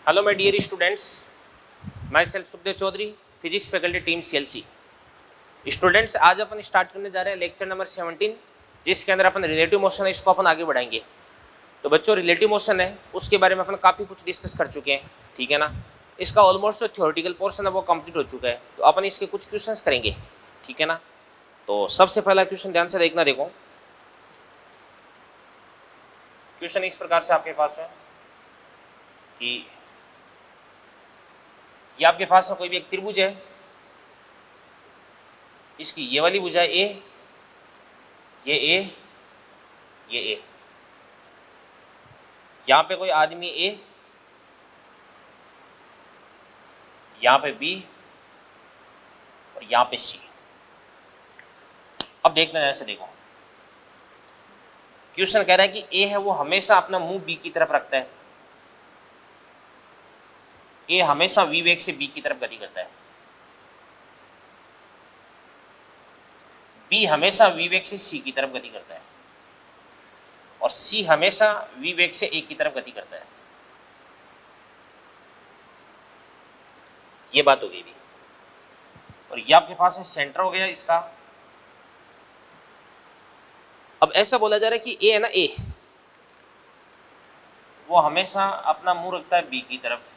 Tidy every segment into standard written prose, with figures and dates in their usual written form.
Hello my dear students, my self Sukhdev Chaudhary, physics faculty team CLC. Students, आज अपन start करने जा रहे हैं लेक्चर नंबर 17, जिसके अंदर अपन रिलेटिव मोशन है इसको अपन आगे बढ़ाएंगे। तो बच्चों, रिलेटिव मोशन है उसके बारे में अपन काफ़ी कुछ डिस्कस कर चुके हैं, ठीक है ना। इसका ऑलमोस्ट जो थ्योरेटिकल पोर्शन है वो कंप्लीट हो चुका है, तो अपन इसके कुछ क्वेश्चंस करेंगे, ठीक है ना। तो सबसे पहला क्वेश्चन ध्यान से देखना। देखो, क्वेश्चन इस प्रकार से आपके पास है कि ये आपके पास में कोई भी एक त्रिभुज है, इसकी ये वाली भुजा ए, ये ए, ये ए। यहाँ पे कोई आदमी ए, यहाँ पे बी और यहाँ पे सी। अब देखना है, ऐसे देखो, क्वेश्चन कह रहा है कि ए है वो हमेशा अपना मुंह बी की तरफ रखता है। ए हमेशा वी वेग से बी की तरफ गति करता है। बी हमेशा वी वेग से सी की तरफ गति करता है और सी हमेशा वी वेग से ए की तरफ गति करता है। ये बात हो गई भी। और ये आपके पास है सेंटर हो गया इसका। अब ऐसा बोला जा रहा है कि ए है ना, ए वो हमेशा अपना मुंह रखता है बी की तरफ,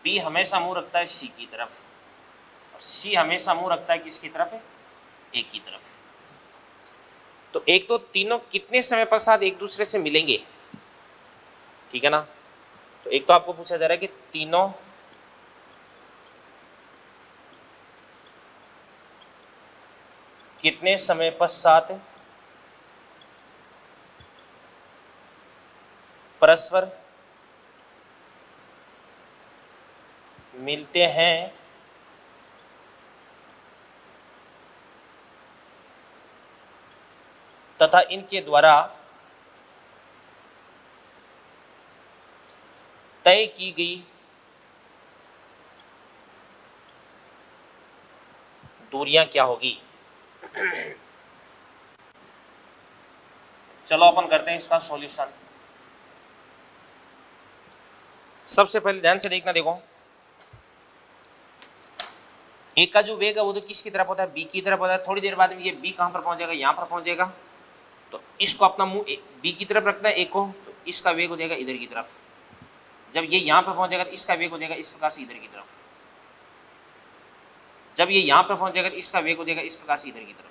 बी हमेशा मुंह रखता है सी की तरफ और सी हमेशा मुंह रखता है किसकी तरफ है, ए की तरफ। तो एक तो तीनों कितने समय पश्चात एक दूसरे से मिलेंगे, ठीक है ना। तो एक तो आपको पूछा जा रहा है कि तीनों कितने समय पश्चात परस्पर मिलते हैं तथा इनके द्वारा तय की गई दूरियां क्या होगी। चलो अपन करते हैं इसका सॉल्यूशन। सबसे पहले ध्यान से देखना। देखो, ए का जो वेग है वो तो किसकी तरफ होता है, बी की तरफ होता है। थोड़ी देर बाद में ये बी कहां पर पहुंचेगा, यहां पर पहुंचेगा। तो इसको अपना मुंह बी की तरफ रखना है, ए को, तो इसका वेग हो जाएगा इधर की तरफ। जब ये यहां पर पहुंचेगा तो इसका वेग हो जाएगा इस प्रकार से इधर की तरफ। जब ये यहां पर पहुंचेगा तो इसका वेग हो जाएगा इस प्रकार से इधर की तरफ।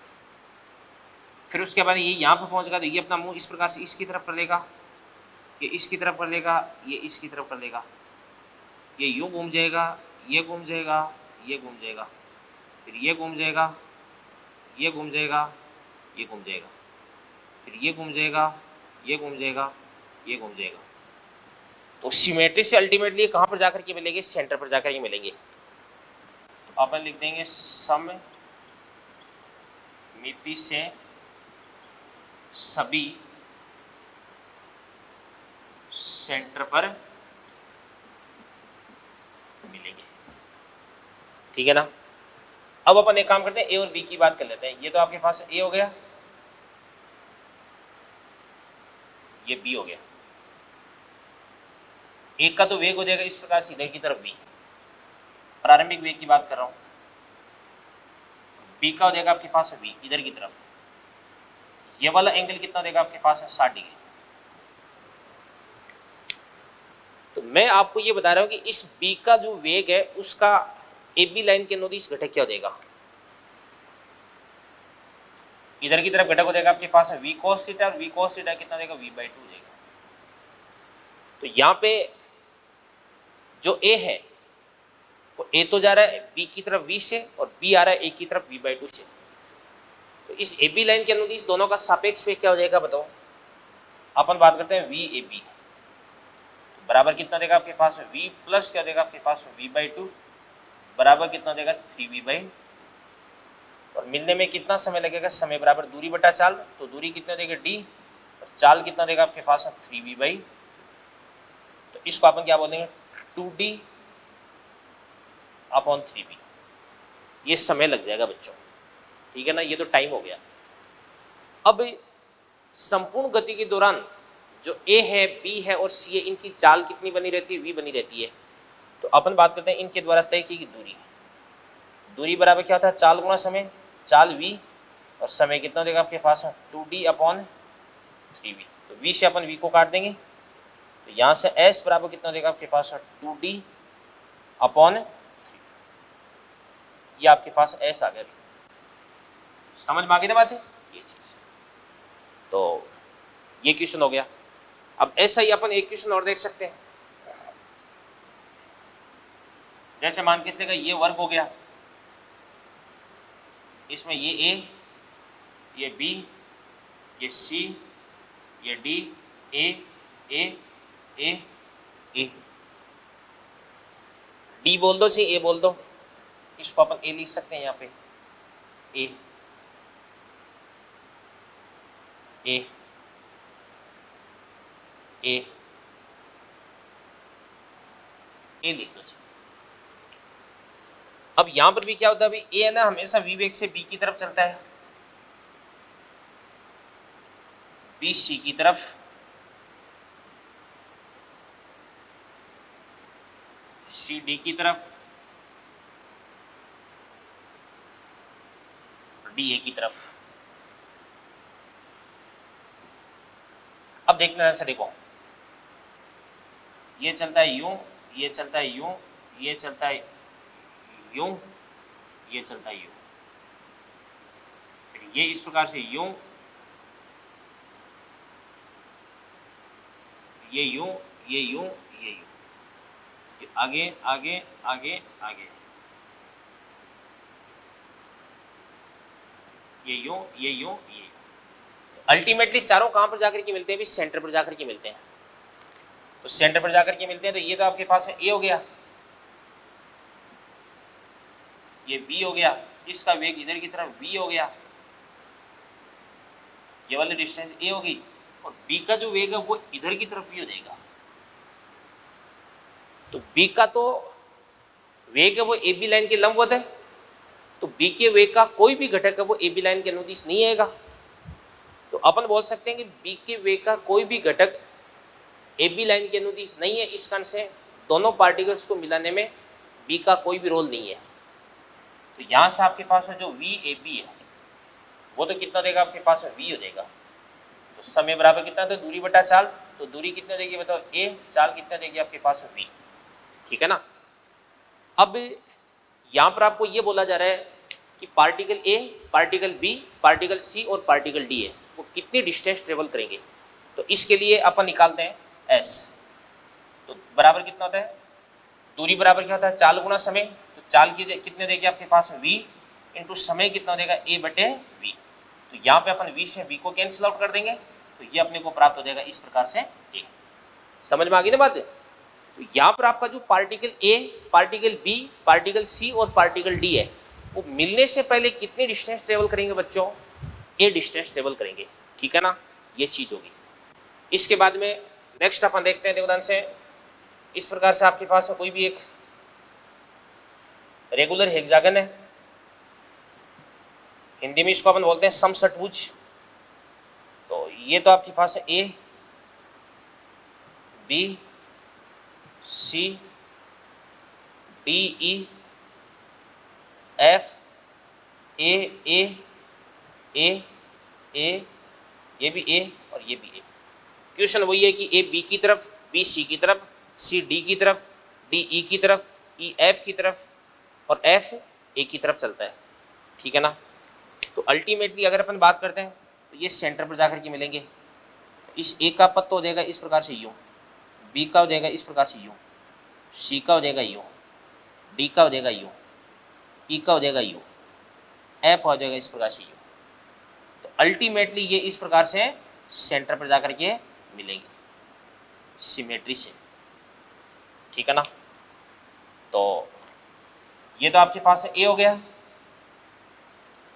फिर उसके बाद ये यहां पर पहुंचेगा तो ये अपना मुंह इस प्रकार से इसकी तरफ कर लेगा, ये इसकी तरफ कर लेगा, ये इसकी तरफ कर लेगा। ये यूं घूम जाएगा, ये घूम जाएगा, ये घूम जाएगा, फिर ये घूम जाएगा, ये घूम जाएगा, ये घूम जाएगा, फिर ये घूम जाएगा, ये घूम जाएगा, ये घूम जाएगा। तो सिमेट्री से अल्टीमेटली कहाँ पर जाकर के मिलेंगे, सेंटर पर जाकर के मिलेंगे। तो अपन लिख देंगे सममिति से सभी सेंटर पर मिलेंगे, ठीक है ना। अब अपन एक काम करते हैं, ए और बी की बात कर लेते हैं। ये तो आपके पास ए हो गया, ये बी हो गया। एक का तो वेग हो जाएगा इस प्रकार सीधे की तरफ बी, प्रारंभिक वेग की बात कर रहा हूं। बी का हो जाएगा आपके पास बी इधर की तरफ। ये वाला एंगल कितना देगा आपके पास है 60 डिग्री। तो मैं आपको ये बता रहा हूं कि इस बी का जो वेग है उसका ए बी लाइन के नोदिश घटक क्या हो जाएगा, इधर की तरफ घटक हो जाएगा आपके पास है वी cos थीटा, और वी cos थीटा कितना देगा, v/2 देगा। तो यहाँ पे जो ए है वो ए तो जा रहा है बी की तरफ v से और b आ रहा है ए की तरफ v/2 से। तो इस ए बी लाइन के अनुदिश दोनों का सापेक्ष पे क्या हो जाएगा बताओ। अपन बात करते हैं वी ए बी, तो बराबर कितना देगा आपके पास v प्लस क्या देगा आपके पास v/2 बराबर कितना देगा 3v/, और मिलने में कितना समय लगेगा, समय बराबर दूरी बटा चाल। तो दूरी कितना देगा d और चाल कितना देगा आपके पास 3v/। तो इसको अपन क्या बोलेंगे 2d/3v। ये समय लग जाएगा बच्चों, ठीक है ना। ये तो टाइम हो गया। अब संपूर्ण गति के दौरान जो ए है, बी है और सी है, इनकी चाल कितनी बनी रहती है? वी बनी रहती है। तो अपन बात करते हैं इनके द्वारा तय की गई दूरी। दूरी बराबर क्या होता है? चाल गुणा समय, चाल वी और समय कितना देगा आपके पास? 2d upon 3v। तो v से अपन v को काट देंगे, तो यहाँ से s बराबर कितना देगा आपके पास? 2d upon 3। ये आपके पास s आ गया। समझ में आ गई ना बात है ये चीज? तो ये क्वेश्चन हो गया। अब ऐसा ही अपन एक क्वेश्चन और देख सकते हैं। जैसे मान के चलेगा ये वर्ग हो गया, इसमें ये ए, ये बी, ये सी, ये D, A A A A, D बोल दो चाहे ए बोल दो, इसको अपन ए लिख सकते हैं यहाँ पे। ए ए ए ए लिख दो। अब यहां पर भी क्या होता है? अभी ए है ना, हमेशा वी वेग से बी की तरफ चलता है, बी सी की तरफ, सी डी की तरफ, डी ए की तरफ। अब देखना है, देखो ये चलता है यूं, ये चलता है यूं, ये चलता है यूं, ये चलता है यूं, फिर ये इस प्रकार से यूं, ये यूं, ये यूं, ये यूं, ये आगे आगे आगे आगे, ये यूं, ये यूं, ये। अल्टीमेटली चारों कहां पर जाकर के मिलते हैं? भी सेंटर पर जाकर के मिलते हैं। तो सेंटर पर जाकर के मिलते हैं, तो ये तो आपके पास ए हो गया, ये बी हो गया, इसका वेग इधर की तरफ v हो गया, ये वाली डिस्टेंस ए होगी, और बी का जो वेग है वो इधर की तरफ v हो जाएगा। तो बी का तो वेग है वो ए बी लाइन के लंबवत है, तो बी के वेग का कोई भी घटक है वो ए बी लाइन के अनुदिश नहीं आएगा। तो अपन बोल सकते हैं कि बी के वेग का कोई भी घटक ए बी लाइन के अनुदिश नहीं है। इस कारण से दोनों पार्टिकल्स को मिलाने में बी का कोई भी रोल नहीं है। तो यहाँ से आपके पास जो वी ए बी है वो तो कितना देगा आपके पास? वी हो जाएगा। तो समय बराबर कितना? तो दूरी बटा चाल, तो दूरी कितना देगी बताओ? ए, चाल कितना देगी आपके पास? वी। ठीक है ना। अब यहाँ पर आपको ये बोला जा रहा है कि particle A, particle B, particle C और पार्टिकल डी है वो कितनी डिस्टेंस ट्रेवल करेंगे। तो इसके लिए अपन निकालते हैं एस। तो बराबर कितना होता है? दूरी बराबर क्या होता है? चाल गुना समय। तो चाल की कितने देगी आपके पास? v इंटू समय कितना देगा? a बटे v। तो यहाँ पे अपन v से v को कैंसिल आउट कर देंगे, तो ये अपने को प्राप्त हो जाएगा इस प्रकार से a। समझ में आ गई ना बात? तो यहाँ पर आपका जो particle a, particle b, particle c और पार्टिकल d है वो मिलने से पहले कितनी डिस्टेंस ट्रेवल करेंगे बच्चों? a डिस्टेंस ट्रेवल करेंगे। ठीक है ना, ये चीज होगी। इसके बाद में नेक्स्ट अपन देखते हैं देवदान से। इस प्रकार से आपके पास कोई भी एक रेगुलर हेक्सागन है, हिंदी में इसको अपन बोलते हैं समषटभुज। तो ये तो आपके पास है A B C D E F A A A A, ये भी ए और ये भी ए। क्वेश्चन वही है कि ए बी की तरफ, बी सी की तरफ, सी डी की तरफ, डी ई की तरफ, ई एफ की तरफ और एफ ए की तरफ चलता है। ठीक है ना। तो अल्टीमेटली अगर अपन बात करते हैं तो ये सेंटर पर जाकर के मिलेंगे। इस ए का पद तो हो जाएगा इस प्रकार से यूं, बी का हो जाएगा इस प्रकार से यूं, सी का हो जाएगा यूं, डी का हो जाएगा यूं, ई का हो जाएगा यूं, एफ हो जाएगा इस प्रकार से यूं। तो अल्टीमेटली ये इस प्रकार से सेंटर पर जाकर के मिलेंगे सिमेट्री से। ठीक है ना। तो ये तो आपके पास ए हो गया,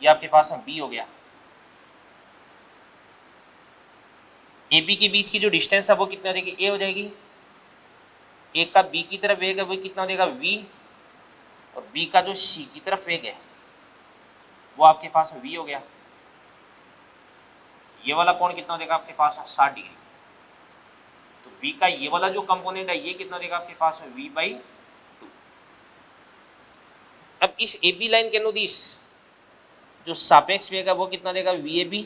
ये आपके पास बी हो गया। ए बी के बीच की जो डिस्टेंस है वो कितना हो जाएगी? ए हो जाएगी। ए का बी की तरफ वेग है वो कितना हो जाएगा? वी। और बी का जो सी की तरफ वेग है वो आपके पास वी हो गया। ये वाला कोण कितना हो जाएगा आपके पास? 60 डिग्री। v का ये वाला जो कंपोनेंट है ये कितना देगा आपके पास में v/2। अब इस AB लाइन के अनुदिश जो सापेक्ष वेग है वो कितना देगा VAB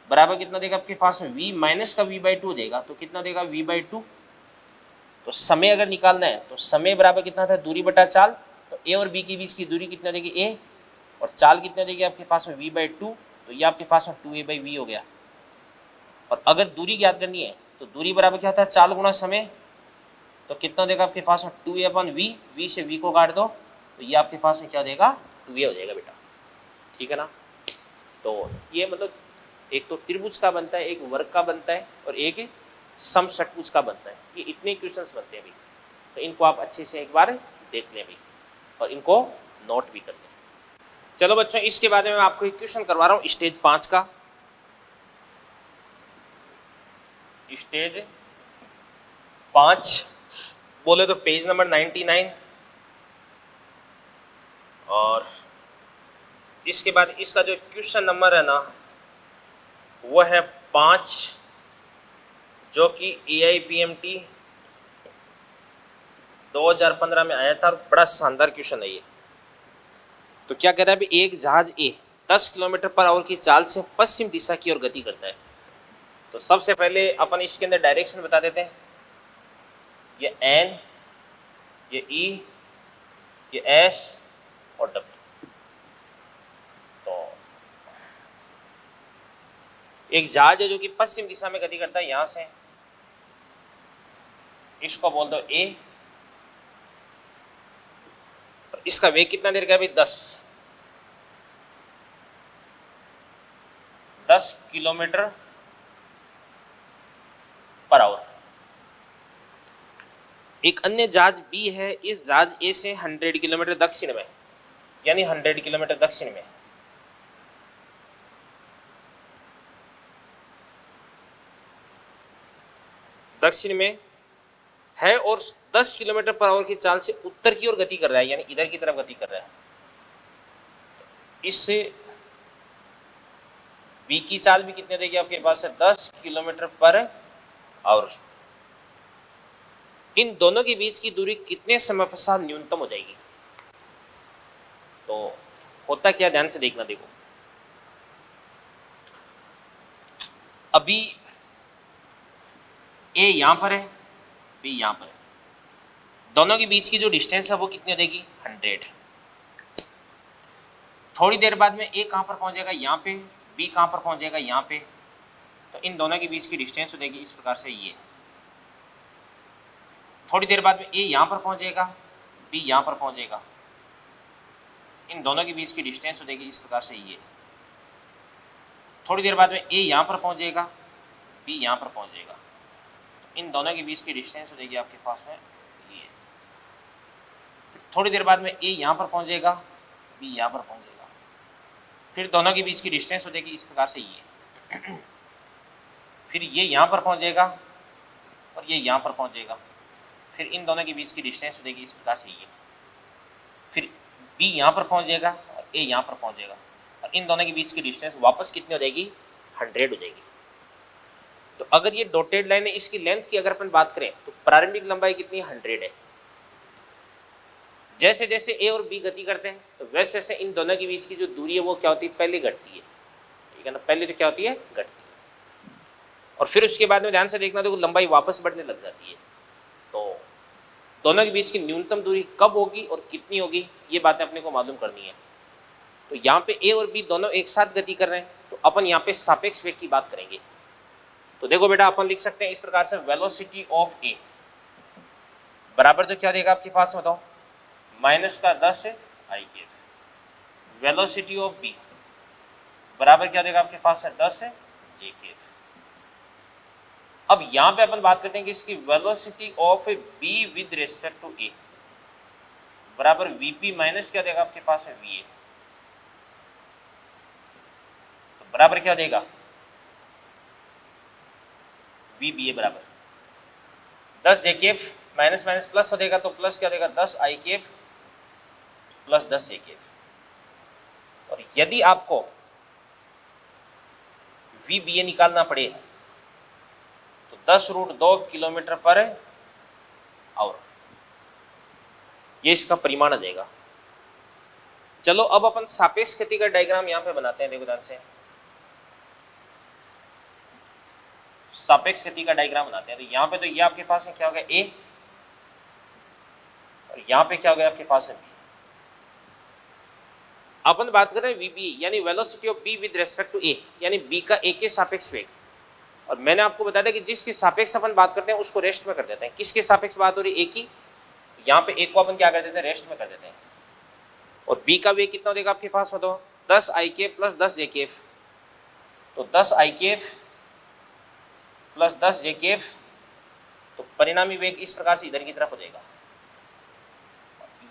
बराबर कितना देगा आपके पास में v माइनस का v/2 देगा, तो कितना देगा v/2। तो समय अगर निकालना है तो समय बराबर कितना था दूरी बटा चाल, तो a और b के बीच की दूरी कितना देगी a और चाल कितना देगी आपके पास में v/2, तो ये आपके पास में 2a/v हो गया। और अगर दूरी ज्ञात करनी है तो दूरी बराबर क्या होता है चाल गुणा समय, तो कितना देगा आपके पास में 2a/v, v से v को काट दो तो ये आपके पास में क्या देगा 2a हो जाएगा बेटा, ठीक है ना। तो ये मतलब एक तो त्रिभुज का बनता है, एक वर्ग का बनता है और एक समषटभुज का बनता है। ये इतने क्वेश्चंस बनते हैं भाई, तो इनको आप अच्छे से एक बार देख लें भाई और इनको नोट भी कर लें। चलो बच्चों, इसके बाद में मैं आपको एक क्वेश्चन करवा रहा हूँ स्टेज 5 का। स्टेज 5 बोले तो पेज नंबर 99, और इसके बाद इसका जो क्वेश्चन नंबर है ना वो है 5, जो कि AIPMT 2015 में आया था और बड़ा शानदार क्वेश्चन है ये। तो क्या कह रहा है अभी, एक जहाज ए 10 किलोमीटर पर आवर की चाल से पश्चिम दिशा की ओर गति करता है। तो सबसे पहले अपन इसके अंदर डायरेक्शन बता देते हैं, ये N, ये E, ये S और W। तो एक जहाज है जो कि पश्चिम दिशा में गति करता है, यहां से इसको बोल दो A, तो इसका वेग कितना देर का है भाई 10 किलोमीटर पर आवर। एक अन्य जहाज B है, इस जहाज A से 100 किलोमीटर दक्षिण में, यानी 100 किलोमीटर दक्षिण में है और 10 किलोमीटर पर आवर की चाल से उत्तर की ओर गति कर रहा है, यानी इधर की तरफ गति कर रहा है। इससे B की चाल भी कितने देगी आपके पास है 10 किलोमीटर पर आवर। इन दोनों के बीच की दूरी कितने समय पश्चात न्यूनतम हो जाएगी। तो होता क्या, ध्यान से देखना। देखो अभी A यहां पर है, B यहां पर है, दोनों के बीच की जो डिस्टेंस है वो कितनी हो जाएगी 100। थोड़ी देर बाद में A कहां पर पहुंच जाएगा यहाँ पे, B कहां पर पहुंच जाएगा यहाँ पे, तो इन दोनों के बीच की डिस्टेंस हो जाएगी इस प्रकार से ये। थोड़ी देर बाद में A यहाँ पर पहुंचेगा, B यहाँ पर पहुंचेगा, इन दोनों के बीच की डिस्टेंस हो जाएगी इस प्रकार से ये। थोड़ी देर बाद में A यहाँ पर पहुंचेगा, B यहाँ पर पहुंचेगा, तो इन दोनों के बीच की डिस्टेंस हो जाएगी आपके पास में ये। थोड़ी देर बाद में A यहाँ पर पहुंचेगा, B यहाँ पर पहुंचेगा, फिर दोनों के बीच की डिस्टेंस हो जाएगी इस प्रकार से ये। फिर ये यहाँ पर पहुंचेगा और ये यहाँ पर पहुंचेगा, फिर इन दोनों के बीच की डिस्टेंस हो जाएगी इस प्रकार से ये। फिर B यहाँ पर पहुंचेगा और A यहाँ पर पहुंचेगा, और इन दोनों के बीच की डिस्टेंस वापस कितनी हो जाएगी 100 हो जाएगी। तो अगर ये डॉटेड लाइन है, इसकी लेंथ की अगर अपन बात करें तो प्रारंभिक लंबाई कितनी 100 है। जैसे जैसे A और B गति करते हैं तो वैसे वैसे इन दोनों के बीच की जो दूरी है वो क्या होती है पहले घटती है, ठीक है ना। पहले तो क्या होती है घटती है, और फिर उसके बाद में ध्यान से देखना तो लंबाई वापस बढ़ने लग जाती है। तो दोनों के बीच की न्यूनतम दूरी कब होगी और कितनी होगी ये बातें अपने को मालूम करनी है। तो यहाँ पे A और B दोनों एक साथ गति कर रहे हैं, तो अपन यहाँ पे सापेक्ष वेग की बात करेंगे। तो देखो बेटा अपन लिख सकते हैं इस प्रकार से, वेलोसिटी ऑफ A बराबर तो क्या देगा आपके पास बताओ -10 i/k। वेलोसिटी ऑफ B बराबर क्या देगा आपके पास है 10 j/k। अब यहां पे अपन बात करते हैं कि इसकी velocity of B with respect to A बराबर Vp माइनस क्या देगा आपके पास है Va, तो बराबर क्या देगा VBA बराबर 10 j/k, माइनस माइनस प्लस हो देगा तो प्लस क्या देगा 10 i/k प्लस 10 j/k। और यदि आपको VBA निकालना पड़े तो 10√2 किलोमीटर पर आवर, ये इसका परिमाण आ जाएगा। चलो अब अपन सापेक्ष गति का डायग्राम यहाँ पे बनाते हैं। देखो ध्यान से, सापेक्ष गति का डायग्राम बनाते हैं। तो यहाँ पे तो ये आपके पास है क्या हो गया ए, और यहाँ पे क्या हो गया आपके पास है बी। अपन बात कर रहे हैं वीबी यानी velocity of B with respect to A, यानी बी का ए के सापेक्ष वेग। और मैंने आपको बताया था कि जिसके सापेक्ष अपन बात करते हैं उसको रेस्ट में कर देते हैं। किसके सापेक्ष बात हो रही है? ए की। यहाँ पे ए को अपन क्या कर देते हैं? रेस्ट में कर देते हैं। और बी का वेग कितना देगा आपके पास? बताओ 10 IK प्लस 10 JKF। तो 10 IKF प्लस 10 JKF, तो परिणामी वेग इस प्रकार से इधर की तरफ हो जाएगा।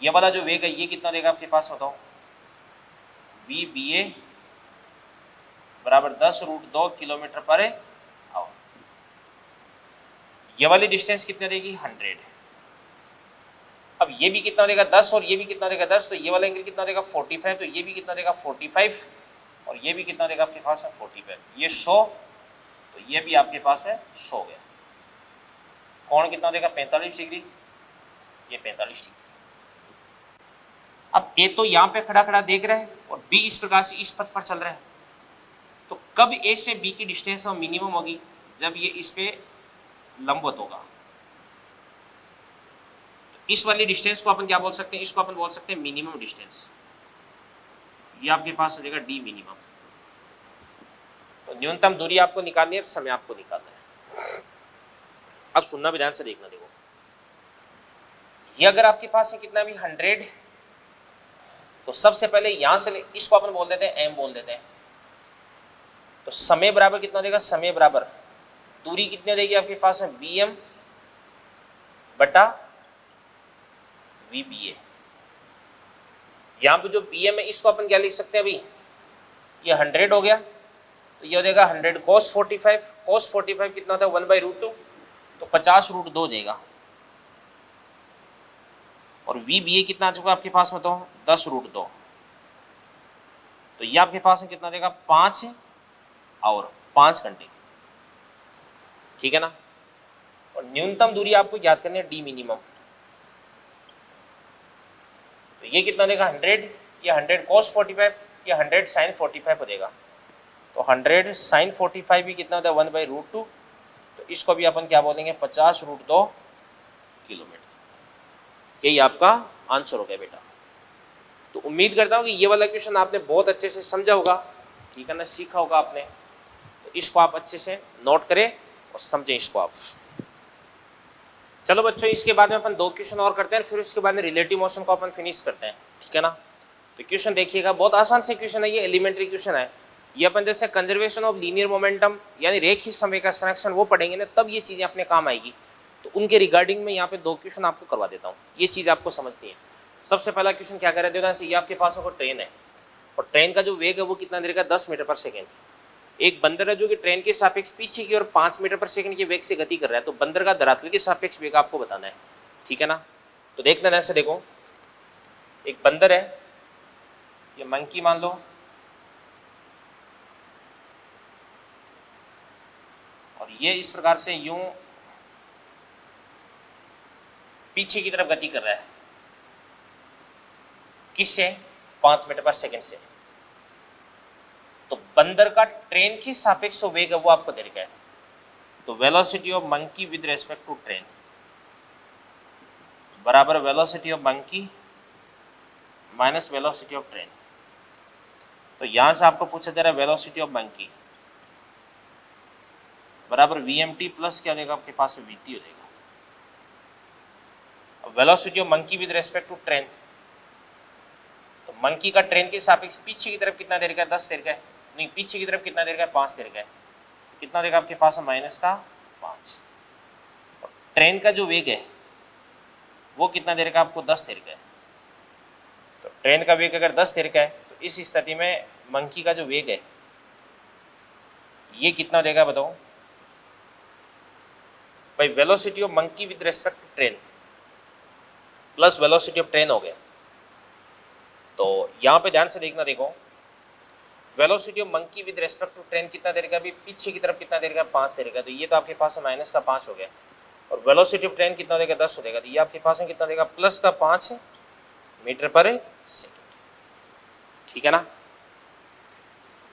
ये वाला जो वेग है ये कितना देगा आपके पास? बताओ VBA बराबर 10√2 किलोमीटर पर आवर। ये वाली डिस्टेंस कितने देगी? 100। अब ये भी कितना देगा? 10, और ये भी कितना देगा? 10। तो ये वाला एंगल कितना देगा? 45। तो ये भी कितना देगा? 45, और ये भी कितना देगा आपके पास है? 45। ये 100, तो ये भी आपके पास है 100 गया। कोण कितना देगा? 45 डिग्री, ये 45 डिग्री। अब ए तो यहाँ पे खड़ा खड़ा देख रहा है और बी इस प्रकार से इस पथ पर चल रहा है। तो कब ए से बी की डिस्टेंस मिनिमम होगी? जब ये इस पे लंबवत होगा। तो इस वाली डिस्टेंस को अपन क्या बोल सकते हैं? इसको अपन बोल सकते हैं मिनिमम डिस्टेंस। ये आपके पास हो जाएगा डी मिनिमम। तो न्यूनतम दूरी आपको निकालनी है, समय आपको निकालना है। अब सुनना भी ध्यान से, देखना। देखो ये अगर आपके पास है कितना भी 100, तो सबसे पहले यहां से इसको अपन बोल देते हैं एम बोल देते हैं। तो समय बराबर कितना देगा? समय बराबर दूरी कितनी देगी आपके पास है? BM बटा VBA। यहां पे जो BM है इसको अपन क्या लिख सकते हैं? अभी ये 100 हो गया, तो ये हो जाएगा 100 cos 45। cos 45 कितना होता है? 1/√2, तो 50√2 हो जाएगा। और VBA कितना आ चुका आपके पास? बताओ 10√2। तो ये आपके पास में कितना देगा? 5 और 5 घंटे। ठीक है ना। और न्यूनतम दूरी आपको याद करनी है डी मिनिमम। तो ये कितना देगा? 100, ये 100 cos 45, ये 100 sin 45 हो जाएगा। तो 100 sin 45 भी कितना होता है? 1/√2। तो इसको भी अपन क्या बोलेंगे? 50√2 किलोमीटर। यही आपका आंसर हो गया बेटा। तो उम्मीद करता हूँ कि ये वाला क्वेश्चन आपने बहुत अच्छे से समझा होगा, ठीक है ना, सीखा होगा आपने। तो इसको आप अच्छे से नोट करें और समझें इसको आप। चलो बच्चों, इसके बाद में अपन 2 क्वेश्चन और करते हैं, फिर उसके बाद में रिलेटिव मोशन को अपन फिनिश करते हैं, ठीक है ना। तो क्वेश्चन देखिएगा, बहुत आसान से क्वेश्चन है, ये एलिमेंट्री क्वेश्चन है। ये अपन जैसे कंजर्वेशन ऑफ लीनियर मोमेंटम यानी रेखीय समय का संरक्षण वो पढ़ेंगे ना, तब ये चीज़ें अपने काम आएगी। तो उनके रिगार्डिंग में यहाँ पे 2 क्वेश्चन आपको करवा देता हूँ, ये चीज़ आपको समझनी है। सबसे पहला क्वेश्चन क्या कर रहे थे? ये आपके पास ट्रेन है, और ट्रेन का जो वेग है वो कितना देगा? 10 मीटर पर सेकेंड। एक बंदर है जो कि ट्रेन के सापेक्ष पीछे की ओर 5 मीटर पर सेकंड के वेग से गति कर रहा है। तो बंदर का धरातल के सापेक्ष वेग आपको बताना है, ठीक है ना। तो देखना ध्यान से, देखो एक बंदर है, ये मंकी मान लो, और ये इस प्रकार से यूं पीछे की तरफ गति कर रहा है। किससे? 5 मीटर पर सेकंड से। तो बंदर का ट्रेन के सापेक्ष वेग है वो आपको दे रखा है। तो velocity of monkey with respect to train बराबर velocity of monkey minus velocity of train. तो यहां से आपको पूछा जा रहा है वेलोसिटी ऑफ मंकी बराबर VMT प्लस क्या देगा आपके पास? VT हो जाएगा। Velocity of monkey with respect to train, तो मंकी का ट्रेन के सापेक्ष पीछे की तरफ कितना दे रखा है? 10 दे रखा है। नहीं, पीछे की तरफ कितना दे रखा है? 5 दे रखा है। तो कितना देगा आपके पास? -5। ट्रेन का जो वेग है वो कितना दे रखा है आपको? 10 दे रखा है। तो ट्रेन का वेग अगर 10 दे रखा है, तो इस स्थिति में मंकी का जो वेग है ये कितना देगा? बताओ भाई। Velocity of monkey with respect to train plus velocity of train हो गया। तो यहाँ पे ध्यान से देखना, देखो velocity of monkey with respect to train कितना दे रहेगा अभी, पीछे की तरफ कितना दे रहेगा 5 दे रहेगा, तो ये तो आपके पास है माइनस का 5 हो गया, और वेलोसिटी ऑफ ट्रेन कितना देगा 10 हो जाएगा, तो ये आपके पास में कितना देगा प्लस का 5 मीटर पर सेकेंड। ठीक है ना।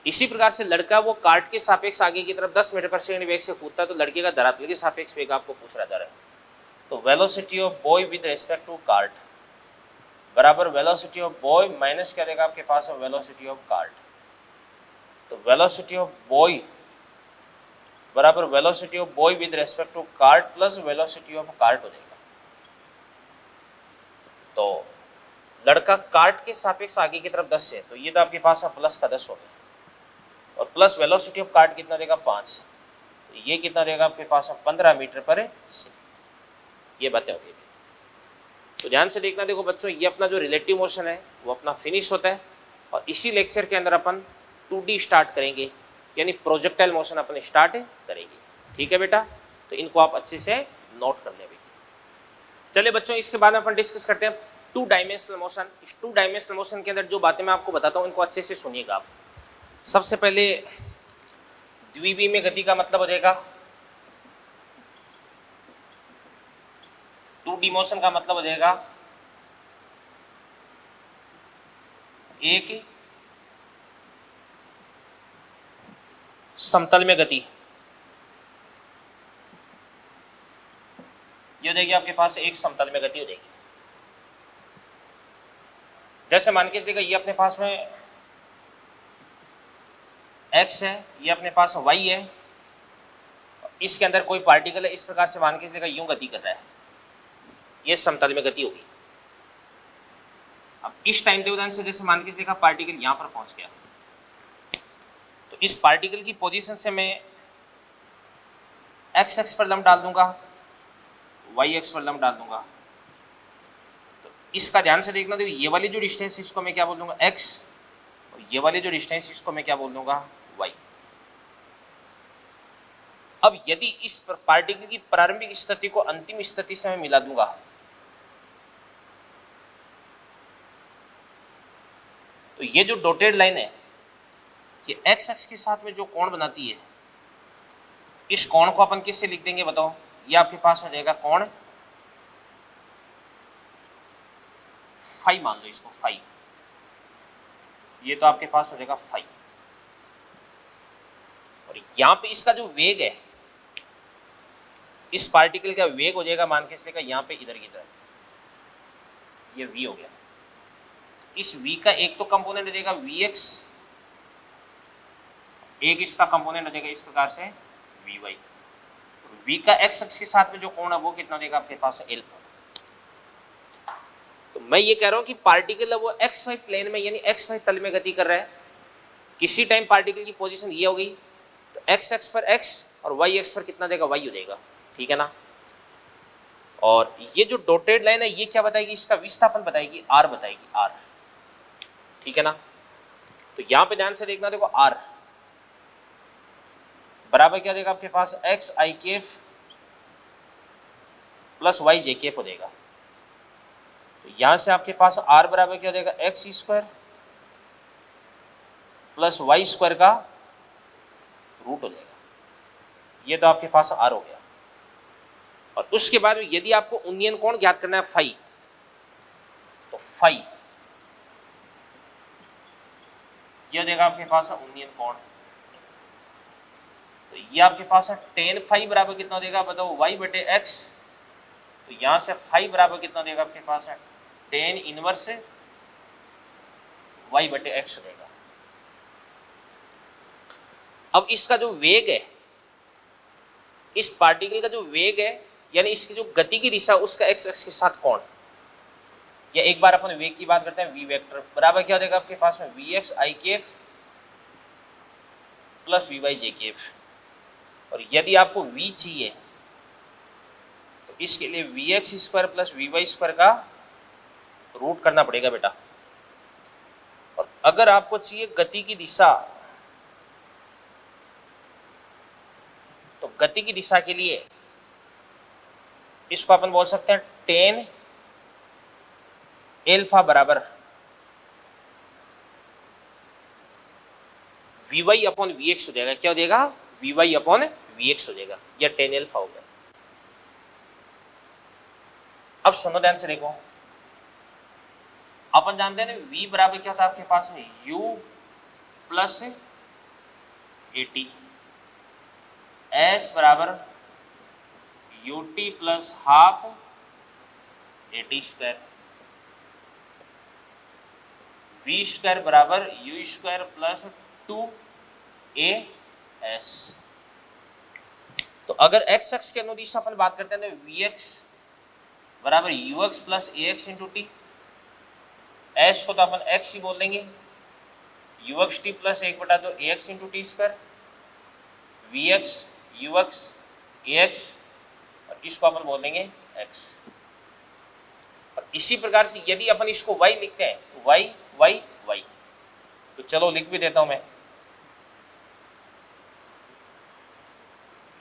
इसी प्रकार से लड़का वो कार्ट के सापेक्ष आगे की तरफ 10 मीटर पर सेकंड वेग से कूदता है, तो लड़के का धरातल के सापेक्ष वेग आपको पूछ रहा है। तो velocity of boy with respect to cart बराबर वेलोसिटी ऑफ बॉय माइनस क्या देगा आपके पास वेलोसिटी ऑफ कार्ट। तो वेलोसिटी ऑफ बॉय बराबर velocity of boy with respect to cart plus velocity of cart हो जाएगा। तो लड़का कार्ट के सापेक्ष आगे की तरफ 10 है, तो ये तो आपके पास प्लस का 10 हो गया, और प्लस वेलोसिटी ऑफ कार्ट कितना देगा 5, तो ये कितना देगा आपके पास 15 मीटर पर सेकंड। ये बातें होगी। तो ध्यान से देखना, देखो बच्चों ये अपना जो रिलेटिव मोशन है वो अपना फिनिश होता है, और इसी लेक्चर के अंदर अपन 2D स्टार्ट करेंगे, यानी प्रोजेक्टाइल मोशन अपन स्टार्ट करेंगे। ठीक है बेटा, तो इनको आप अच्छे से नोट कर ले। चलिए बच्चों, इसके बाद में अपन डिस्कस करते हैं 2 डायमेंशनल मोशन। इस 2 डायमेंशनल मोशन के अंदर जो बातें मैं आपको बताता हूँ इनको अच्छे से सुनिएगा आप। सबसे पहले द्विवी में गति का मतलब हो जाएगा, 2D मोशन का मतलब हो जाएगा एक समतल में गति, ये हो जाएगी आपके पास एक समतल में गति हो जाएगी। जैसे मान के चलिएगा ये अपने पास में x है, ये अपने पास y है, इसके अंदर कोई पार्टिकल है, इस प्रकार से मान के चलिएगा यूं गति कर रहा है, ये समतल में गति होगी। अब इस टाइम टेबल से जैसे मान के चलिएगा पार्टिकल यहां पर पहुंच गया, तो इस पार्टिकल की पोजीशन से मैं x एक्स पर लंब डाल दूंगा, y एक्स पर लंब डाल दूंगा। तो इसका ध्यान से देखना, देखो ये वाली जो डिस्टेंस इसको मैं क्या बोल दूंगा x, और ये वाली जो डिस्टेंस इसको मैं क्या बोल दूंगा y। अब यदि इस पार्टिकल की प्रारंभिक स्थिति को अंतिम स्थिति से मैं मिला दूंगा, तो ये जो डॉटेड लाइन है ये x एक्स के साथ में जो कोण बनाती है, इस कोण को अपन किससे लिख देंगे बताओ, ये आपके पास हो जाएगा कोण फाई, मान लो इसको फाई, ये तो आपके पास हो जाएगा फाई। और यहां पे इसका जो वेग है, इस पार्टिकल का वेग हो जाएगा मान के चलिएगा यहां पे इधर की तरफ, ये v हो गया। इस v का एक तो कंपोनेंट हो जाएगा vx, एक इसका कंपोनेंट हो जाएगा इस प्रकार से vy। v का x अक्ष के साथ में जो कोण है वो कितना देगा आपके पास एल्फा। तो मैं ये कह रहा हूं कि पार्टिकल है वो xy प्लेन में यानी xy तल में गति कर रहा है। किसी टाइम पार्टिकल की पोजीशन ये हो गई, तो x एक्स पर x और y एक्स पर कितना देगा y हो जाएगा। ठीक है ना। और ये जो डॉटेड लाइन है ये क्या बताएगी, इसका विस्थापन बताएगी, r बताएगी, r। ठीक है ना। तो यहां पे ध्यान से देखना, देखो r बराबर क्या देगा आपके पास x i cap plus y j cap हो जाएगा। तो यहां से आपके पास r बराबर क्या हो जाएगा x square plus y square का रूट हो जाएगा, ये तो आपके पास r हो गया। और उसके बाद यदि आपको उन्नयन कोण ज्ञात करना है फाई, तो फाई ये हो जाएगा आपके पास उन्नयन कोण। तो ये आपके पास है टेन फाई बराबर कितना देगा बताओ y बटे x। तो यहां से फाई बराबर कितना देगा आपके पास है टेन इनवर्स y बटे x देगा। अब इसका जो वेग है, इस पार्टिकल का जो वेग है यानी इसकी जो गति की दिशा उसका x अक्ष के साथ कोण, या एक बार अपन वेग की बात करते हैं v वेक्टर बराबर क्या हो जाएगा आपके पास में vx i cap plus vy j cap. और यदि आपको v चाहिए तो इसके लिए vx square plus vy square का रूट करना पड़ेगा बेटा। और अगर आपको चाहिए गति की दिशा, तो गति की दिशा के लिए इसको अपन बोल सकते हैं टेन एल्फा बराबर v y upon v x हो जाएगा। क्या हो जाएगा? V y upon v x हो जाएगा, या टेन एल्फा हो गया। अब सुनो ध्यान से देखो, अपन जानते हैं ना v बराबर क्या होता है आपके पास में, u plus A T, S बराबर U T plus half A T square, V square बराबर U square plus two A S. तो अगर एक्स एक्स के अनुदिश अपन बात करते हैं तो वी एक्स बराबर you x plus A X into T, S को तो अपन एक्स ही बोल देंगे, यू एक्स टी प्लस एक बटा दो A X into T square, V X U X A X, और इसको अपन बोल देंगे एक्स। और इसी प्रकार से यदि अपन इसको y लिखते हैं तो y y y, तो चलो लिख भी देता हूं मैं।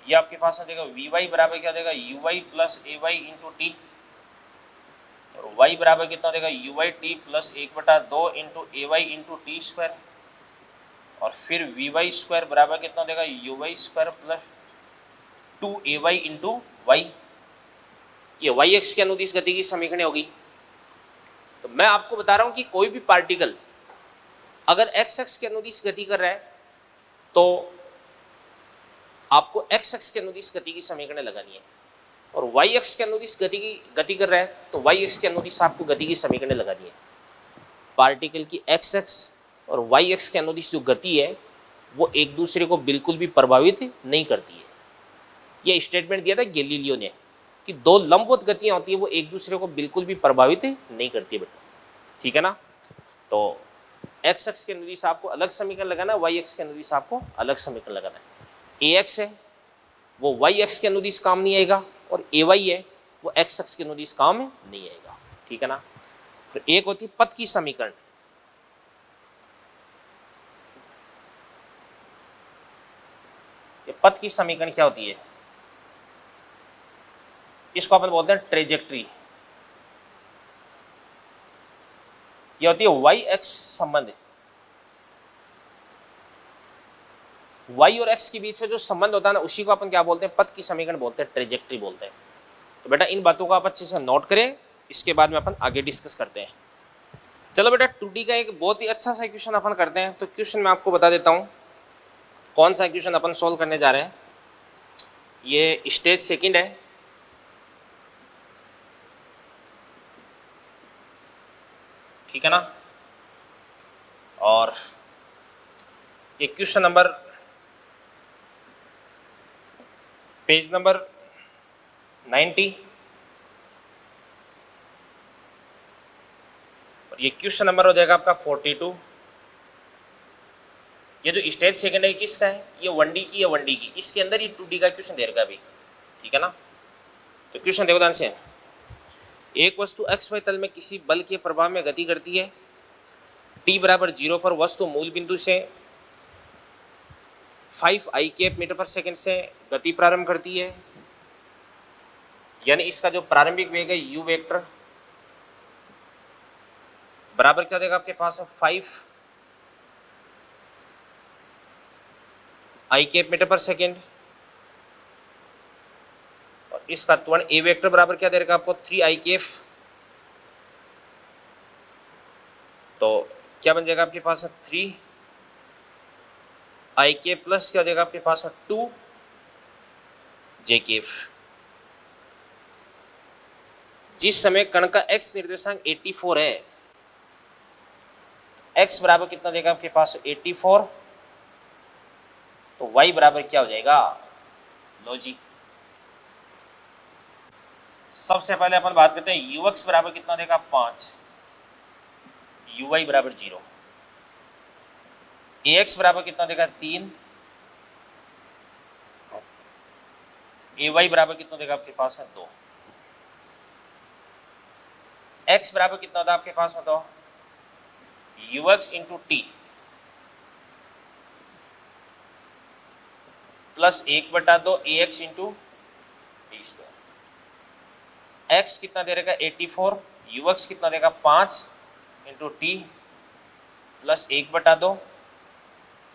ये आपके पास आ जाएगा वी वाई बराबर क्या हो जाएगा, u y plus a y into t, और y बराबर कितना हो जाएगा, यू वाई टी प्लस एक बटा दो into a y into T square, और फिर वी वाई स्क्वायर बराबर कितना हो जाएगा, u y square plus two a y into y. ये वाई एक्स के अनुदिश गति की समीकरण होगी। तो मैं आपको बता रहा हूं कि कोई भी पार्टिकल अगर एक्स एक्स के अनुदिश गति कर रहा है तो आपको एक्स एक्स के अनुदिश गति की समीकरण लगानी है, और वाई एक्स के अनुदिश गति कर रहा है तो वाई एक्स के अनुदिश आपको गति की समीकरण लगानी है। पार्टिकल की एक्स एक्स और वाई एक्स के अनुदिश जो गति है वो एक दूसरे को बिल्कुल भी प्रभावित नहीं करती है। ये स्टेटमेंट दिया था गैलीलियो ने कि दो लंबवत गतियां होती है वो एक दूसरे को बिल्कुल भी प्रभावित नहीं करती है बेटा, ठीक है ना। तो एक्स एक्स के अनुदिश आपको अलग समीकरण लगाना है, वाई एक्स के अनुदिश आपको अलग समीकरण लगाना है। ए एक्स है वो वाई एक्स के अनुदिश काम नहीं आएगा, और ए वाई है वो एक्स एक्स के अनुदिश काम नहीं आएगा, ठीक है ना। फिर एक होती है पथ की समीकरण, ये पथ की समीकरण क्या होती है, इसको अपन बोलते हैं ट्रेजेक्ट्री। ये होती है वाई एक्स संबंध, वाई और एक्स के बीच में जो संबंध होता है ना उसी को अपन क्या बोलते हैं, पथ की समीकरण बोलते हैं, ट्रेजेक्ट्री बोलते हैं। तो बेटा इन बातों को आप अच्छे से नोट करें, इसके बाद में अपन आगे डिस्कस करते हैं। चलो बेटा 2D का एक बहुत ही अच्छा सा क्वेश्चन अपन करते हैं। तो क्वेश्चन मैं आपको बता देता हूं कौन सा क्वेश्चन अपन सोल्व करने जा रहे हैं। ये स्टेज सेकंड है, ठीक है ना। और ये क्वेश्चन नंबर पेज नंबर 90, और ये क्वेश्चन नंबर हो जाएगा आपका 42। ये जो स्टेज सेकंड है किसका है, ये 1D की, या 1D की, इसके अंदर ही 2D का क्वेश्चन दे रखा अभी, ठीक है ना। तो क्वेश्चन देखो ध्यान से, एक वस्तु एक्स वाई तल में किसी बल के प्रभाव में गति करती है, t बराबर 0 पर वस्तु मूल बिंदु से 5 i कैप मीटर पर सेकंड से गति प्रारंभ करती है, यानी इसका जो प्रारंभिक वेग है u वेक्टर बराबर क्या देगा आपके पास 5 i कैप मीटर पर सेकंड, और इसका त्वरण a वेक्टर बराबर क्या दे रखा आपको 3 i कैप। तो क्या बन जाएगा आपके पास 3 i कैप प्लस क्या हो जाएगा आपके पास 2 j कैप। जिस समय कण का x निर्देशांक 84 है, x बराबर कितना देगा आपके पास 84, तो y बराबर क्या हो जाएगा, लो जी। सबसे पहले अपन बात करते हैं ux बराबर कितना देगा 5, uy बराबर 0, ax बराबर कितना देगा 3, ay बराबर कितना देगा आपके पास 2, x बराबर कितना था आपके पास बताओ, ux into T plus 1/2 ax into T square. x कितना दे रहेगा 84, ux कितना देगा 5 into T plus 1/2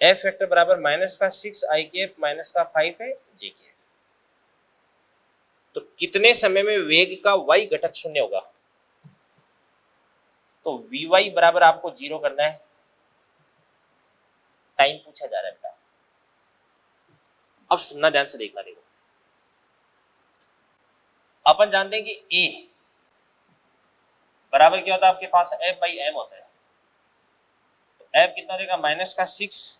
F vector बराबर माइनस का 6 आई कैप माइनस का 5 है जे कैप। तो कितने समय में वेग का y घटक शून्य होगा? तो vy बराबर आपको 0 करना है। टाइम पूछा जा रहा है बेटा, अब सुनना ध्यान से, देखना। देखो अपन जानते हैं कि a बराबर क्या होता है आपके पास, f बाई m होता है। तो f कितना देगा, माइनस का 6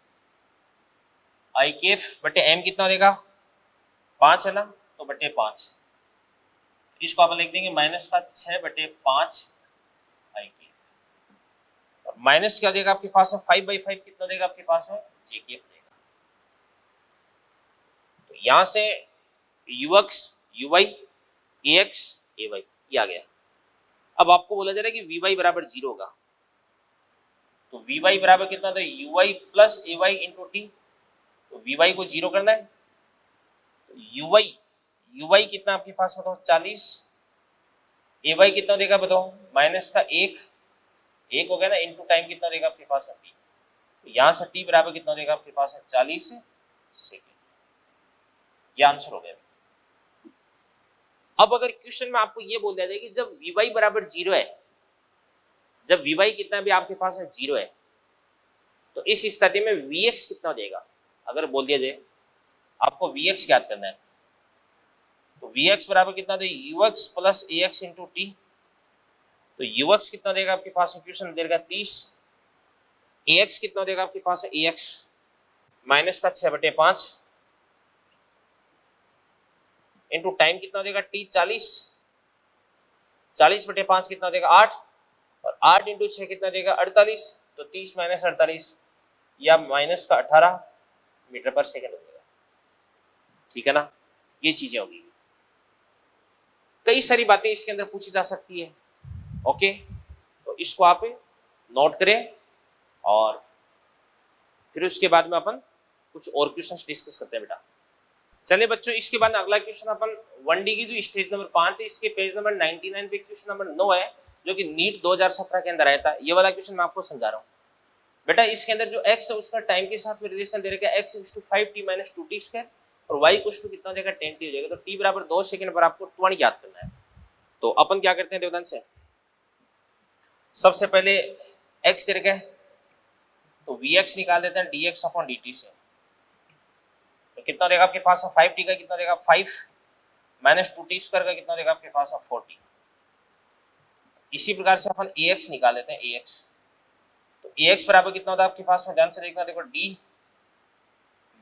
आई कैफ बटे m कितना देगा, 5 है ना, तो बटे 5। इसको आप लिख देंगे माइनस का 6 बटे 5 आई कैफ। और माइनस क्या देगा आपके पास में, 5 बाई 5 कितना देगा आपके पास में, जे कैफ देगा। तो यहां से ux uy ax ay ये आ गया। अब आपको बोला जा रहा है कि vy बराबर 0 होगा। तो vy बराबर कितना था, uy plus ay into T. तो vy को 0 करना है। तो uy कितना आपके पास बताओ, 40। ay कितना देगा बताओ, माइनस का 1 हो गया ना, इंटू टाइम कितना देगा आपके पास है t। तो यहाँ से t बराबर कितना देगा आपके पास है, 40 सेकेंड। ये आंसर हो गया। अब अगर क्वेश्चन में आपको ये बोल दिया जाए कि जब vy बराबर 0 है, जब vy कितना भी आपके पास है 0 है, तो इस स्थिति में vx कितना देगा। अगर बोल दिया जाए आपको vx ज्ञात करना है, तो vx बराबर कितना देगा, ux plus ax into T. तो ux कितना देगा आपके पास में, क्वेश्चन देगा 30। ax कितना देगा आपके पास है, ax माइनस का 6 बटे 5 इंटू टाइम कितना देगा t, 40 बटे 5 कितना देगा 8, और 8 इंटू 6 कितना देगा 48। तो 30 माइनस 48 या माइनस का 18 मीटर पर सेकंड हो जाएगा। ठीक है ना, ये चीजें होगी। कई सारी बातें इसके अंदर पूछी जा सकती है। ओके, तो इसको आप नोट करें और फिर उसके बाद में अपन कुछ और क्वेश्चंस डिस्कस करते हैं बेटा। चलिए बच्चों, इसके बाद अगला क्वेश्चन अपन 1D की जो स्टेज नंबर 5 है, इसके पेज नंबर 99 पे क्वेश्चन नंबर 9 है, जो कि नीट 2017 के अंदर आया था। ये वाला क्वेश्चन मैं आपको समझा रहा हूँ बेटा। इसके अंदर जो x है उसका टाइम के साथ में रिलेशन दे रखा है, x = 5t - 2t² और y = कितना देगा, 10t हो जाएगा। तो t बराबर 2 सेकंड पर आपको त्वरण याद करना है। तो अपन क्या करते हैं देवदन से, सबसे पहले x दे रखा है तो vx निकाल देते हैं dx/dt से। तो कितना देगा आपके पास, 5t का कितना देगा 5 - 2t² का कितना देगा आपके पास 40। इसी प्रकार से अपन ax निकाल लेते हैं, ax। तो ax बराबर कितना होता है आपके पास में, ध्यान से देखना। देखो d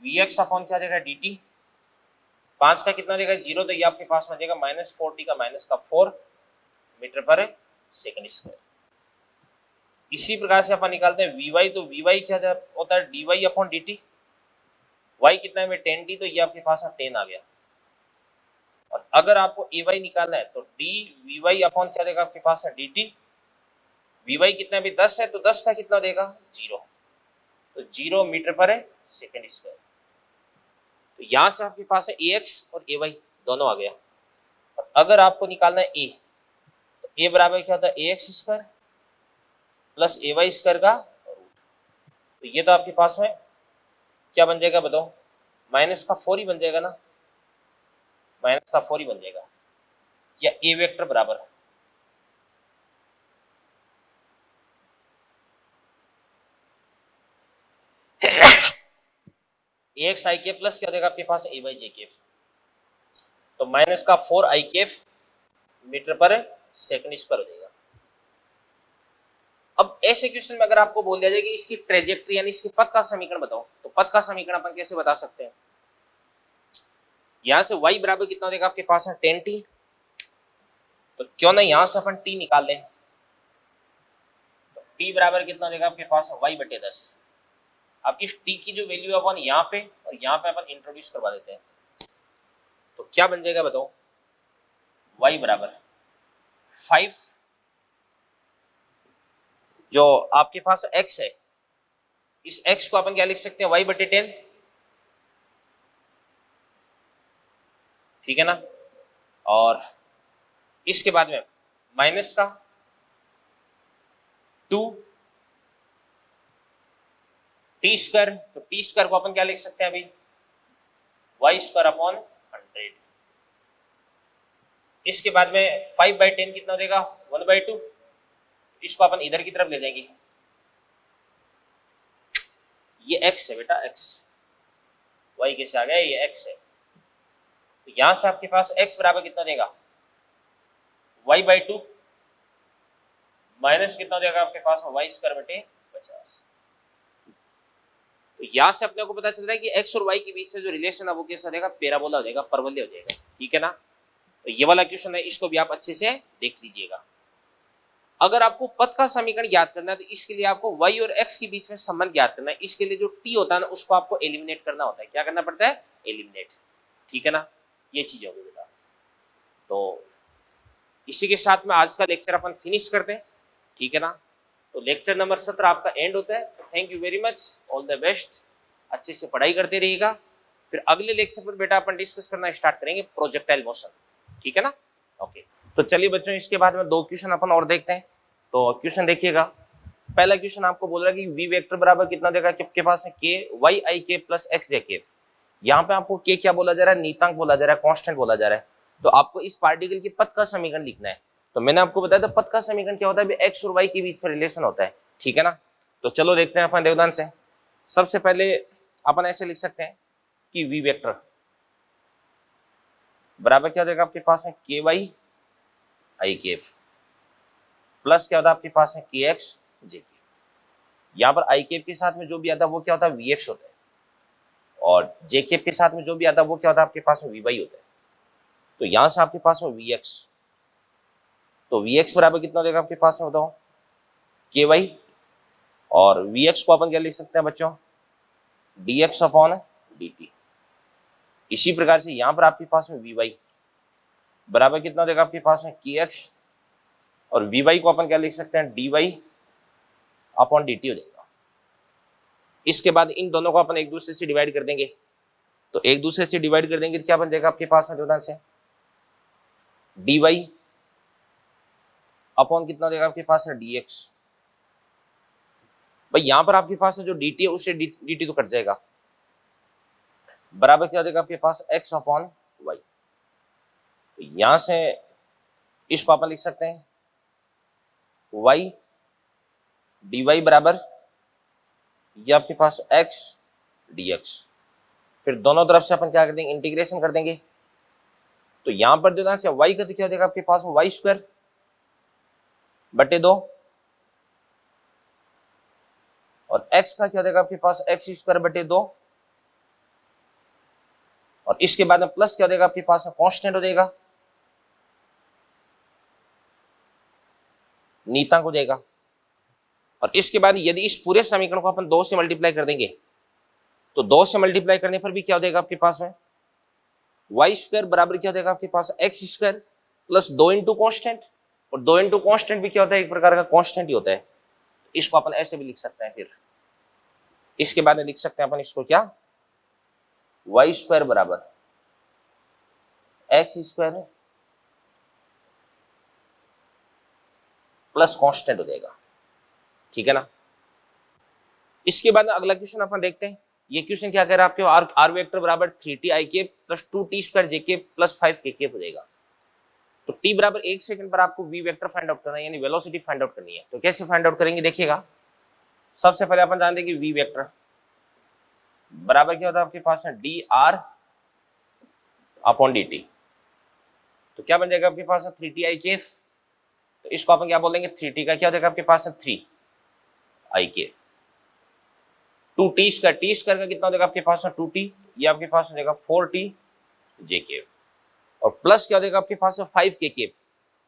vx/ क्या देगा dt, 5 का कितना देगा 0, तो ये आपके पास में देगा -40 का -4 मीटर पर सेकंड²। इसी प्रकार से अपन निकालते हैं vy। तो vy क्या होता है, dy/dt। y कितना है 10t, तो ये आपके पास 10 आ गया। और अगर आपको ay निकालना है तो dvy/ क्या देगा आपके पास है dt। vy कितना भी 10 है, तो 10 का कितना देगा 0, तो 0 मीटर पर सेकंड²। तो यहां से आपके पास है ax और ay दोनों आ गया। और अगर आपको निकालना है a, तो a बराबर क्या होता है ax² प्लस ay² का रूट। तो ये तो आपके पास में क्या बन जाएगा बताओ, -4 ही बन जाएगा ना, -4 ही बन जाएगा। या a वेक्टर बराबर ax आई कैफ प्लस क्या देगा आपके पास a/j कैफ। तो -4 आई कैफ मीटर पर सेकंड² हो जाएगा। अब ऐसे क्वेश्चन में अगर आपको बोल दिया जाए कि इसकी ट्रेजेक्ट्री यानी इसके पथ का समीकरण बताओ, तो पथ का समीकरण अपन कैसे बता सकते हैं। यहां से y बराबर कितना देगा आपके पास है 10t, तो क्यों ना यहां से अपन t निकाल लें। तो t बराबर कितना देगा आपके पास y/10। अब इस t की जो वैल्यू है अपन यहाँ पे और यहाँ पे अपन इंट्रोड्यूस करवा देते हैं। तो क्या बन जाएगा बताओ, y बराबर 5 जो आपके पास x है, इस x को अपन क्या लिख सकते हैं y/10। ठीक है ना, और इसके बाद में माइनस का 2 टी स्क्वायर, तो टी स्क्वायर को अपन क्या लिख सकते हैं अभी, वाई स्क्वायर अपॉन 100। इसके बाद में 5/10 कितना देगा, 1/2। इसको अपन इधर की तरफ ले जाएंगे, ये x है बेटा, x, y कैसे आ गया, ये x है। तो यहां से आपके पास x बराबर कितना देगा, y/2 माइनस कितना देगा आपके पास, y स्क्वायर बटे 50। तो यहां से अपने को पता चल रहा है कि x और y के बीच में जो रिलेशन है वो कैसा रहेगा, पैराबोला हो जाएगा, परवलय हो जाएगा, ठीक है ना। तो ये वाला क्वेश्चन है, इसको भी आप अच्छे से देख लीजिएगा। अगर आपको पथ का समीकरण याद करना है तो इसके लिए आपको y और x के बीच में संबंध याद करना है। इसके लिए जो t होता है ना उसको आपको एलिमिनेट करना होता है। क्या करना पड़ता है, एलिमिनेट, ठीक है ना। ये चीज होगी बेटा। तो इसी के साथ में आज का लेक्चर अपन फिनिश करते हैं, ठीक है ना। तो लेक्चर नंबर 17 आपका एंड होता है। तो thank you very much, all the best, अच्छे से पढ़ाई करते रहिएगा। फिर अगले लेक्चर पर बेटा अपन डिस्कस करना स्टार्ट करेंगे प्रोजेक्टाइल मोशन, ठीक है ना। ओके, तो चलिए बच्चों, इसके बाद में 2 क्वेश्चन अपन और देखते हैं। तो क्वेश्चन देखिएगा, पहला क्वेश्चन आपको बोल रहा है कि वी वेक्टर बराबर कितना देगा, आपके पास है के वाई आई के प्लस एक्स जे के। यहाँ पे आपको के क्या बोला जा रहा है, नीतांक बोला जा रहा है, कांस्टेंट बोला जा रहा है। तो आपको इस पार्टिकल की पथ का समीकरण लिखना है। तो मैंने आपको बताया था पथ का समीकरण क्या होता है, एक्स और वाई के बीच में रिलेशन होता है, ठीक है ना। तो चलो देखते हैं अपन देवदान से। सबसे पहले अपन ऐसे लिख सकते हैं कि वी वेक्टर बराबर क्या हो जाएगा, आपके पास है के वाई आई के प्लस क्या होता है आपके पास है के एक्स जे के। यहाँ पर आई केप के साथ में जो भी आता है वो क्या होता है, वी एक्स होता है, और जे केप के साथ में जो भी आता है वो क्या होता है आपके पास में वी वाई होता है। तो यहां से आपके पास में वी एक्स, तो वी एक्स बराबर कितना देगा आपके पास में, बताओ, के वाई, और वी एक्स को अपन क्या लिख सकते हैं बच्चों, D x upon d T. इसी प्रकार से यहाँ पर आपके पास में वी वाई बराबर कितना देगा आपके पास में के एक्स, और वी वाई को अपन क्या लिख सकते हैं, d y upon d t हो जाएगा। इसके बाद इन दोनों को अपन एक दूसरे से डिवाइड कर देंगे। तो एक दूसरे से डिवाइड कर देंगे तो क्या बन जाएगा आपके पास में जोदान से, डी वाई अपॉन कितना देगा आपके पास है, डी एक्स। भाई यहां पर आपके पास जो डी टी है उससे डी टी तो कट जाएगा, बराबर क्या देगा आपके पास एक्स अपॉन वाई। तो यहां से इसको अपन लिख सकते हैं वाई डी वाई बराबर ये आपके पास एक्स डी एक्स। फिर दोनों तरफ से अपन क्या कर देंगे, इंटीग्रेशन कर देंगे। तो यहां पर जो ना से वाई का तो क्या हो जाएगा आपके पास वाई स्क्वायर बटे 2, और एक्स का क्या हो जाएगा आपके पास एक्स स्क्वायर बटे 2, और इसके बाद में प्लस क्या हो जाएगा आपके पास कांस्टेंट हो जाएगा, नीतांक हो जाएगा। और इसके बाद यदि इस पूरे समीकरण को अपन 2 से मल्टीप्लाई कर देंगे तो 2 से मल्टीप्लाई करने पर भी क्या हो जाएगा आपके पास में, वाई स्क्वायर बराबर क्या हो जाएगा आपके पास X square plus 2 into constant, और 2 इंटू कॉन्स्टेंट भी क्या होता है, एक प्रकार का कॉन्स्टेंट ही होता है। इसको अपन ऐसे भी लिख सकते हैं। फिर इसके बाद में लिख सकते हैं अपन इसको क्या, वाई स्क्वायर बराबर एक्स स्क्वायर प्लस कांस्टेंट हो जाएगा, ठीक है ना। इसके बाद अगला क्वेश्चन अपन देखते हैं। ये क्वेश्चन क्या कह रहा है आपके, आर वेक्टर बराबर 3t आई के प्लस 2t स्क्वायर जे के प्लस 5 के हो जाएगा। तो t बराबर 1 सेकंड पर आपको v वेक्टर फाइंड आउट करना है, यानी वेलोसिटी फाइंड आउट करनी है। तो कैसे फाइंड आउट करेंगे देखिएगा। सबसे पहले अपन जानते हैं कि v वेक्टर बराबर क्या होता है आपके पास में D R upon d T. तो क्या बन जाएगा आपके पास 3t आई के, तो इसको अपन क्या बोलेंगे, 3t का क्या हो जाएगा आपके पास 3 आई के, 2t स्क्वायर, टी स्क्वायर का कितना हो जाएगा आपके पास 2t, ये आपके पास हो जाएगा 4t जे के, और प्लस क्या हो जाएगा आपके पास 5 के केप।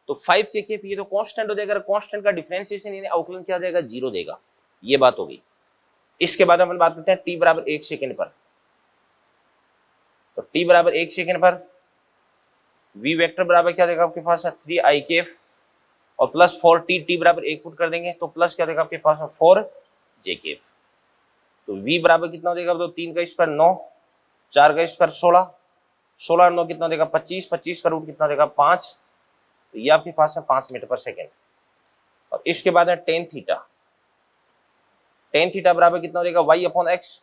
तो 5 के केप ये तो कांस्टेंट हो जाएगा, कांस्टेंट का डिफरेंशिएशन यानी अवकलन क्या हो जाएगा, 0 देगा। ये बात हो गई। इसके बाद अपन बात करते हैं t बराबर 1 सेकंड पर। तो t बराबर 1 सेकंड पर v वेक्टर बराबर क्या देगा आपके पास 3 आई केफ और प्लस 4t, t बराबर 1 पुट कर देंगे तो प्लस क्या देगा आपके पास 4 जे केफ। तो v बराबर कितना हो जाएगा, तो 3 का स्क्वायर 9, 4 का स्क्वायर 16, 16 और 9 कितना देगा 25, 25 का रूट कितना देगा 5। तो ये आपके पास है 5 मीटर पर सेकेंड। और इसके बाद है टेन थीटा, टेन थीटा बराबर कितना हो जाएगा, y अपॉन एक्स,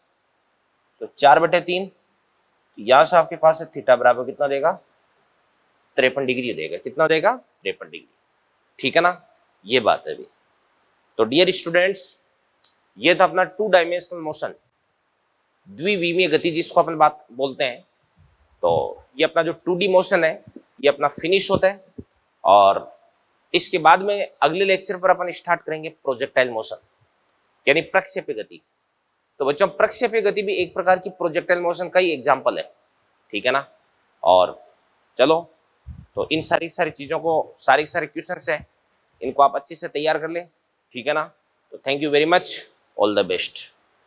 तो 4/3। तो यहां से आपके पास है थीटा बराबर कितना देगा, 53 डिग्री देगा। कितना देगा, 53 डिग्री। ठीक है ना, ये बात है अभी। तो डियर स्टूडेंट्स, ये था अपना 2 डायमेंशनल मोशन, द्विविमीय गति जिसको अपन बात बोलते हैं। तो ये अपना जो 2D मोशन है ये अपना फिनिश होता है, और इसके बाद में अगले लेक्चर पर अपन स्टार्ट करेंगे प्रोजेक्टाइल मोशन, यानी प्रक्षेप्य गति। तो बच्चों, प्रक्षेप्य गति भी एक प्रकार की प्रोजेक्टाइल मोशन का ही एग्जाम्पल है। ठीक है ना, और चलो, तो इन सारी चीजों को, सारे क्वेश्चंस हैं, इनको आप अच्छे से तैयार कर ले। ठीक है ना, तो thank you very much, all the best.